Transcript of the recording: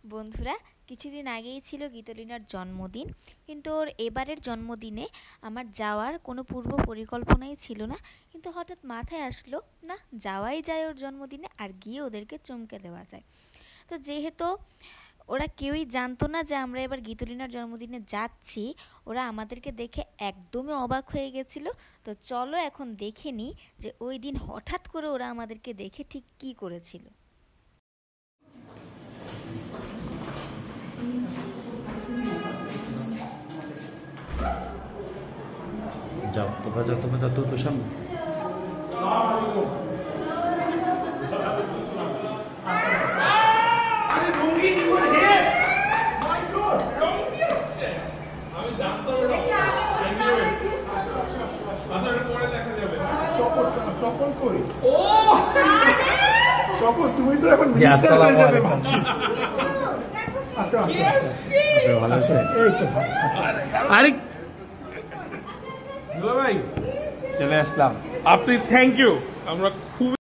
বন্ধুরা, কিছুদিন আগেই ছিল গীতলিনার জন্মদিন, কিন্তু ওর এবারের জন্মদিনে আমার যাওয়ার কোনো পূর্ব পরিকল্পনাই ছিল না। কিন্তু হঠাৎ মাথায় আসলো, না যাওয়াই যায় ওর জন্মদিনে, আর গিয়ে ওদেরকে চমকে দেওয়া যায়। তো যেহেতু ওরা কেউই জানতো না যে আমরা এবার গীতলিনার জন্মদিনে যাচ্ছি, ওরা আমাদেরকে দেখে একদমই অবাক হয়ে গেছিলো। তো চলো এখন দেখে নিই যে ওই দিন হঠাৎ করে ওরা আমাদেরকে দেখে ঠিক কী করেছিল। যাও তোমরা যাও তো সামনে। তুমি তো এখন মিনিস্টার হয়ে যাবে। ভালো আছে? আরে ভাই চলে আসলাম। আপনি থ্যাংক ইউ। আমরা খুব